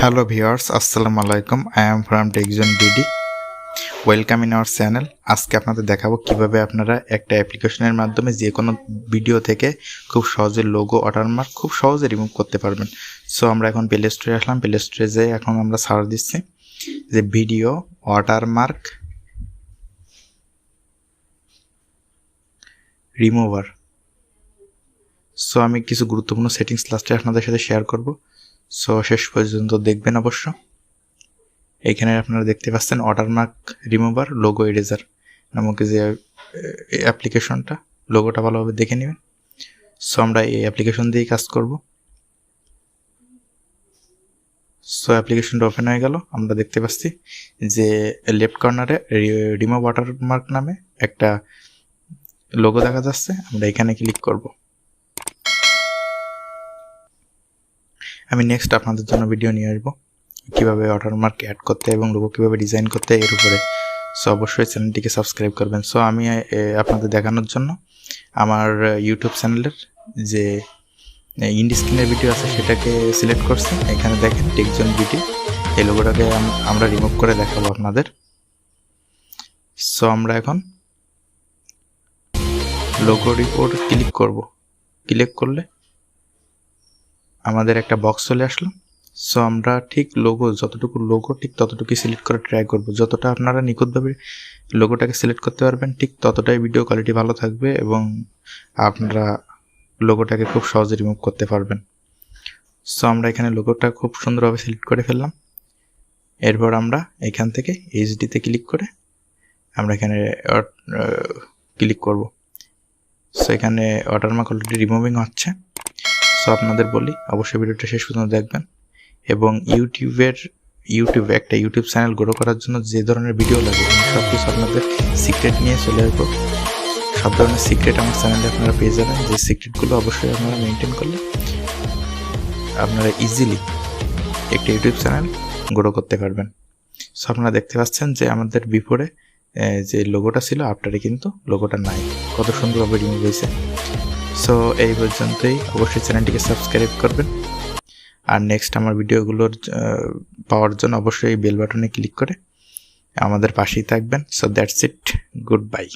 Hello viewers, Assalamu alaikum. I am from TechZone BD. Welcome in our channel. আজকে আপনাদের দেখাবো কিভাবে আপনারা একটা অ্যাপ্লিকেশনের মাধ্যমে যে কোনো ভিডিও থেকে খুব সহজে লোগো ওয়াটারমার্ক খুব সহজে রিমুভ করতে পারবেন। সো আমরা এখন প্লে স্টোরে আসলাম। প্লে স্টোরে যেয়ে এখন আমরা সার্চ দিচ্ছি যে ভিডিও ওয়াটারমার্ক রিমুভার। সো আমি কিছু গুরুত্বপূর্ণ সেটিংস লাস্টে আপনাদের সাথে শেয়ার করব। সো শেষ পর্যন্ত দেখবেন অবশ্য। এখানে আপনারা দেখতে পাচ্ছেন ওয়াটারমার্ক রিমুভার লোগো এরেজার নামক যে অ্যাপ্লিকেশনটা, লোগোটা ভালোভাবে দেখে নেবেন। সো আমরা এই অ্যাপ্লিকেশন দিয়েই কাজ করব। সো অ্যাপ্লিকেশনটা ওপেন হয়ে গেল। আমরা দেখতে পাচ্ছি যে লেফট কর্নারে রিমুভ ওয়াটারমার্ক নামে একটা লোগো দেখা যাচ্ছে। আমরা এখানে ক্লিক করব। আমি নেক্সট আপনাদের জন্য ভিডিও নিয়ে আসবো কীভাবে ওয়াটারমার্ক অ্যাড করতে এবং লোগো কীভাবে ডিজাইন করতে এর উপরে। সো অবশ্যই চ্যানেলটিকে সাবস্ক্রাইব করবেন। সো আমি আপনাদের দেখানোর জন্য আমার ইউটিউব চ্যানেলের যে ইন্ডি স্ক্রিনের ভিডিও আছে সেটাকে সিলেক্ট করছি। এখানে দেখেন টেকজোন বিডি, এই লোগোটাকে আমরা রিমুভ করে দেখাবো আপনাদের। সো আমরা এখন লোগোর উপর ক্লিক করব। ক্লিক করলে আমাদের একটা বক্স চলে আসলো। সো আমরা ঠিক লোগো যতটুকু লোগো ঠিক ততটুকুই সিলেক্ট করে ট্রাই করব। যতটা আপনারা নিখুঁতভাবে লোগোটাকে সিলেক্ট করতে পারবেন ঠিক ততটাই ভিডিও কোয়ালিটি ভালো থাকবে এবং আপনারা লোগোটাকে খুব সহজে রিমুভ করতে পারবেন। সো আমরা এখানে লোগোটা খুব সুন্দরভাবে সিলেক্ট করে ফেললাম। এরপর আমরা এখান থেকে এইচডিতে ক্লিক করে আমরা এখানে ক্লিক করব। সো এখানে ওয়াটারমার্ক অলরেডি রিমুভিং হচ্ছে। সো আপনাদের বলি অবশ্যই ভিডিওটা শেষ পর্যন্ত দেখবেন এবং ইউটিউবে একটা ইউটিউব চ্যানেল গ্রো করার জন্য যে ধরনের ভিডিও লাগে সব কিছু আপনাদের সিক্রেট নিয়ে চলে আসবো। সব ধরনের সিক্রেট আমার চ্যানেলে আপনারা পেয়ে যাবেন। যে সিক্রেটগুলো অবশ্যই আপনারা মেনটেন করলে আপনারা ইজিলি একটা ইউটিউব চ্যানেল গ্রো করতে পারবেন। সো আপনারা দেখতে পাচ্ছেন যে আমাদের বিফোরে যে লোগোটা ছিল আফটারে কিন্তু লোগোটা নাই, কত সুন্দরভাবে রিমুভ হয়েছে। সো এই পর্যন্তই। অবশ্যই চ্যানেলটিকে সাবস্ক্রাইব করবেন আর নেক্সট আমার ভিডিওগুলোর পাওয়ার জন্য অবশ্যই বেল বাটনে ক্লিক করে আমাদের পাশেই থাকবেন। So that's it, good bye.